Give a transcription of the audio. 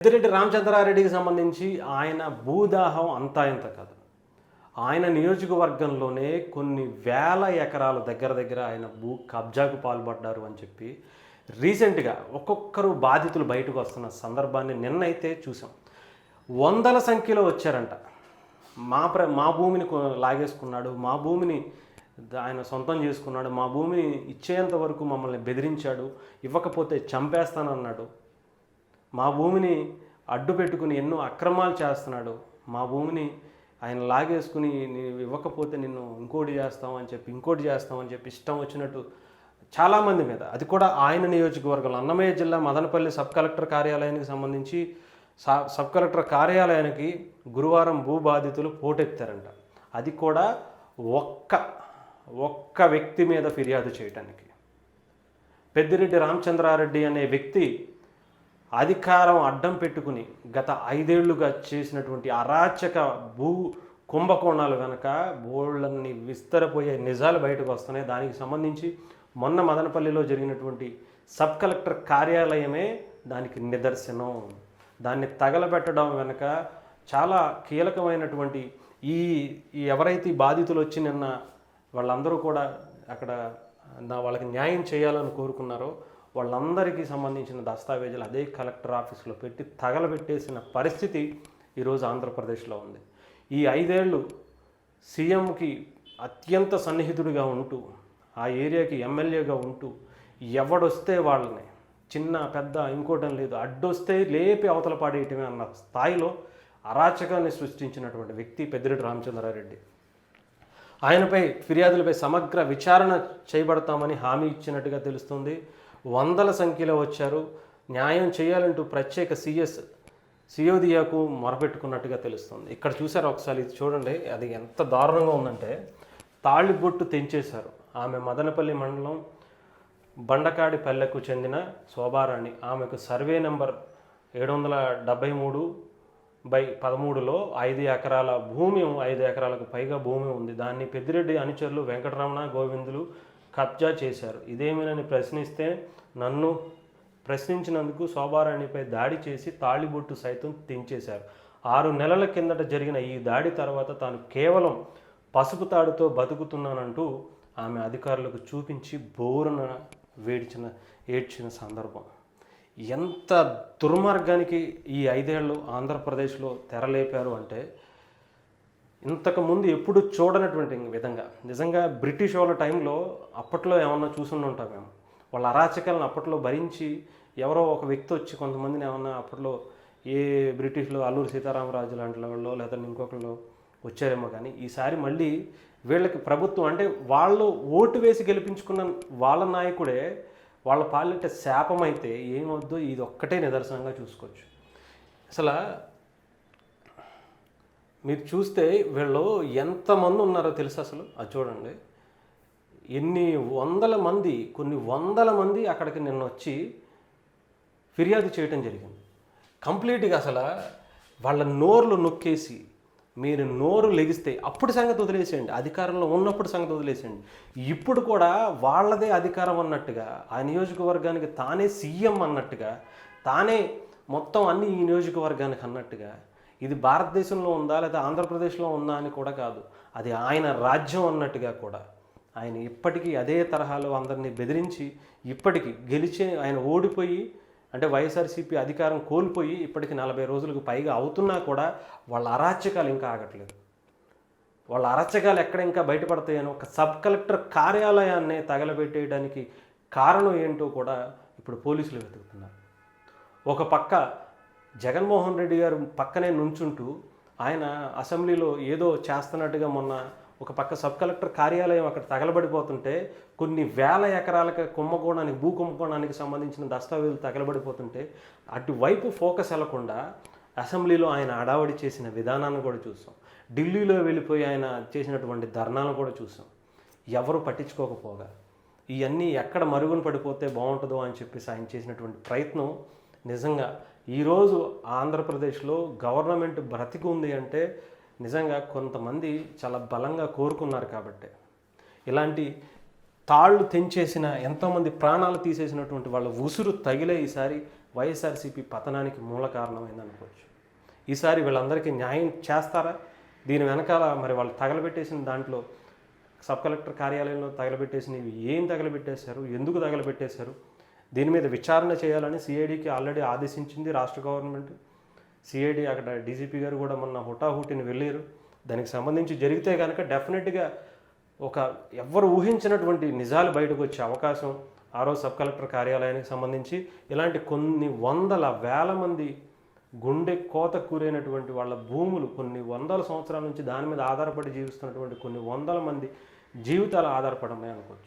పెద్దిరెడ్డి రామచంద్రారెడ్డికి సంబంధించి ఆయన భూదాహం అంతా ఇంత కాదు. ఆయన నియోజకవర్గంలోనే కొన్ని వేల ఎకరాలు దగ్గర ఆయన భూ కబ్జాకు పాల్పడ్డారు అని చెప్పి రీసెంట్గా ఒక్కొక్కరు బాధితులు బయటకు వస్తున్న సందర్భాన్ని నిన్నైతే చూసాం. వందల సంఖ్యలో వచ్చారంట. మా భూమిని లాగేసుకున్నాడు, మా భూమిని ఆయన సొంతం చేసుకున్నాడు, మా భూమిని ఇచ్చేంత వరకు మమ్మల్ని బెదిరించాడు, ఇవ్వకపోతే చంపేస్తానన్నాడు, మా భూమిని అడ్డు పెట్టుకుని ఎన్నో అక్రమాలు చేస్తున్నాడు, మా భూమిని ఆయన లాగేసుకుని ఇవ్వకపోతే నిన్ను ఇంకోటి చేస్తామని చెప్పి ఇష్టం వచ్చినట్టు చాలామంది మీద, అది కూడా ఆయన నియోజకవర్గంలో అన్నమయ్య జిల్లా మదనపల్లి సబ్ కలెక్టర్ కార్యాలయానికి సంబంధించి సబ్ కలెక్టర్ కార్యాలయానికి గురువారం భూ బాధితులు పోటెత్తారంట. అది కూడా ఒక్క వ్యక్తి మీద ఫిర్యాదు చేయటానికి. పెద్దిరెడ్డి రామచంద్రారెడ్డి అనే వ్యక్తి అధికారం అడ్డం పెట్టుకుని గత 5 ఏళ్లుగా చేసినటువంటి అరాచక భూ కుంభకోణాలు వెనక బోళ్ళన్ని విస్తరపోయే నిజాలు బయటకు వస్తున్నాయి. దానికి సంబంధించి మొన్న మదనపల్లిలో జరిగినటువంటి సబ్ కలెక్టర్ కార్యాలయమే దానికి నిదర్శనం. దాన్ని తగలబెట్టడం వెనక చాలా కీలకమైనటువంటి ఈ ఎవరైతే బాధితులు వచ్చి నిన్న వాళ్ళందరూ కూడా అక్కడ వాళ్ళకి న్యాయం చేయాలని కోరుకున్నారో వాళ్ళందరికీ సంబంధించిన దస్తావేజులు అదే కలెక్టర్ ఆఫీసులో పెట్టి తగలబెట్టేసిన పరిస్థితి ఈరోజు ఆంధ్రప్రదేశ్లో ఉంది. ఈ 5 ఏళ్ళు సీఎంకి అత్యంత సన్నిహితుడిగా ఉంటూ, ఆ ఏరియాకి ఎమ్మెల్యేగా ఉంటూ, ఎవడొస్తే వాళ్ళని చిన్న పెద్ద ఇంకోటం లేదు, అడ్డొస్తే లేపి అవతల పాడేయటమే అన్న స్థాయిలో అరాచకాన్ని సృష్టించినటువంటి వ్యక్తి పెద్దిరెడ్డి రామచంద్రారెడ్డి. ఆయనపై ఫిర్యాదులపై సమగ్ర విచారణ చేయబడతామని హామీ ఇచ్చినట్టుగా తెలుస్తుంది. వందల సంఖ్యలో వచ్చారు. న్యాయం చేయాలంటూ ప్రత్యేక సియోదియాకు మొరపెట్టుకున్నట్టుగా తెలుస్తుంది. ఇక్కడ చూసారు ఒకసారి, ఇది చూడండి, అది ఎంత దారుణంగా ఉందంటే తాళిబొట్టు తెంచేశారు. ఆమె మదనపల్లి మండలం బండకాడిపల్లెకు చెందిన శోభారాణి. ఆమెకు సర్వే నెంబర్ 773/13లో 5 ఎకరాల భూమి, 5 ఎకరాలకు పైగా భూమి ఉంది. దాన్ని పెద్దిరెడ్డి అనుచరులు వెంకటరమణ, గోవిందులు కబ్జా చేశారు. ఇదేమేనని ప్రశ్నిస్తే నన్ను ప్రశ్నించినందుకు శోభారాణిపై దాడి చేసి తాళిబొట్టు సైతం తెంచేశారు. 6 నెలల కిందట జరిగిన ఈ దాడి తర్వాత తాను కేవలం పసుపు తాడుతో బతుకుతున్నానంటూ ఆమె అధికారులకు చూపించి బోరున ఏడ్చిన సందర్భం. ఎంత దుర్మార్గానికి ఈ 5 ఏళ్ళు ఆంధ్రప్రదేశ్లో తెరలేపారు అంటే ఇంతకుముందు ఎప్పుడు చూడనటువంటి విధంగా. నిజంగా బ్రిటిష్ వాళ్ళ టైంలో అప్పట్లో ఏమన్నా చూసుండి ఉంటాం మేము. వాళ్ళ అరాచకాలను అప్పట్లో భరించి ఎవరో ఒక వ్యక్తి వచ్చి కొంతమందిని ఏమన్నా అప్పట్లో ఏ బ్రిటిష్లో అల్లూరి సీతారామరాజు లాంటి వాళ్ళు లేదా ఇంకొకళ్ళు వచ్చారేమో. కానీ ఈసారి మళ్ళీ వీళ్ళకి ప్రభుత్వం అంటే వాళ్ళు ఓటు వేసి గెలిపించుకున్న వాళ్ళ నాయకుడే వాళ్ళ పాలిట శాపం అయితే ఏమొద్దు, ఇది ఒక్కటే నిదర్శనంగా చూసుకోవచ్చు. అసలు మీరు చూస్తే వీళ్ళు ఎంతమంది ఉన్నారో తెలుసు అసలు. అది చూడండి, ఎన్ని వందల మంది, కొన్ని వందల మంది అక్కడికి నిన్న వచ్చి ఫిర్యాదు చేయటం జరిగింది. కంప్లీట్గా అసలు వాళ్ళ నోర్లు నొక్కేసి, మీరు నోరు లెగిస్తే అప్పుడు సంగతి వదిలేసేయండి, అధికారంలో ఉన్నప్పుడు సంగతి వదిలేసేయండి, ఇప్పుడు కూడా వాళ్ళదే అధికారం అన్నట్టుగా, ఆ నియోజకవర్గానికి తానే సీఎం అన్నట్టుగా, తానే మొత్తం అన్ని ఈ నియోజకవర్గానికి అన్నట్టుగా, ఇది భారతదేశంలో ఉందా లేదా ఆంధ్రప్రదేశ్లో ఉందా అని కూడా కాదు, అది ఆయన రాజ్యం అన్నట్టుగా కూడా ఆయన ఇప్పటికీ అదే తరహాలో అందరినీ బెదిరించి ఇప్పటికీ గెలిచే ఆయన ఓడిపోయి, అంటే వైఎస్ఆర్సీపీ అధికారం కోల్పోయి ఇప్పటికి 40 రోజులకు పైగా అవుతున్నా కూడా వాళ్ళ అరాచకాలు ఇంకా ఆగట్లేదు. వాళ్ళ అరాచకాలు ఎక్కడ ఇంకా బయటపడతాయని ఒక సబ్ కలెక్టర్ కార్యాలయాన్ని తగలబెట్టేయడానికి కారణం ఏంటో కూడా ఇప్పుడు పోలీసులు వెతుకుతున్నారు. ఒక పక్క జగన్మోహన్ రెడ్డి గారు పక్కనే నుంచుంటూ ఆయన అసెంబ్లీలో ఏదో చేస్తున్నట్టుగా మొన్న ఒక పక్క సబ్ కలెక్టర్ కార్యాలయం అక్కడ తగలబడిపోతుంటే, కొన్ని వేల ఎకరాలకు భూ కుంభకోణానికి సంబంధించిన దస్తావేజులు తగలబడిపోతుంటే అటువైపు ఫోకస్ వెళ్లకుండా అసెంబ్లీలో ఆయన అడావడి చేసిన విధానాన్ని కూడా చూసాం. ఢిల్లీలో వెళ్ళిపోయి ఆయన చేసినటువంటి ధర్నాలను కూడా చూసాం. ఎవరు పట్టించుకోకపోగా ఇవన్నీ ఎక్కడ మరుగున పడిపోతే బాగుంటుందో అని చెప్పేసి ఆయన చేసినటువంటి ప్రయత్నం నిజంగా ఈరోజు ఆంధ్రప్రదేశ్లో గవర్నమెంట్ బ్రతికి ఉంది అంటే నిజంగా కొంతమంది చాలా బలంగా కోరుకున్నారు కాబట్టి. ఇలాంటి తాళ్ళు తెంచేసిన ఎంతోమంది ప్రాణాలు తీసేసినటువంటి వాళ్ళ ఉసురు తగిలే ఈసారి వైఎస్ఆర్సీపీ పతనానికి మూల కారణమైంది అనుకోవచ్చు. ఈసారి వీళ్ళందరికీ న్యాయం చేస్తారా? దీని వెనకాల మరి వాళ్ళు తగలబెట్టేసిన దాంట్లో సబ్ కలెక్టర్ కార్యాలయంలో తగలబెట్టేసినవి ఏం తగలబెట్టేశారు, ఎందుకు తగలబెట్టేశారు, దీని మీద విచారణ చేయాలని సిఐడికి ఆల్రెడీ ఆదేశించింది రాష్ట్ర గవర్నమెంట్. సిఐడి అక్కడ డీజీపీ గారు కూడా మొన్న హుటాహుటిని వెళ్ళారు. దానికి సంబంధించి జరిగితే కనుక డెఫినెట్గా ఒక ఎవ్వరు ఊహించినటువంటి నిజాలు బయటకు వచ్చే అవకాశం సబ్ కలెక్టర్ కార్యాలయానికి సంబంధించి ఇలాంటి కొన్ని వందల వేల మంది గుండె కోత కూరైనటువంటి వాళ్ళ భూములు కొన్ని వందల సంవత్సరాల నుంచి దాని మీద ఆధారపడి జీవిస్తున్నటువంటి కొన్ని వందల మంది జీవితాలు ఆధారపడి ఉన్నాయి అనుకోవచ్చు.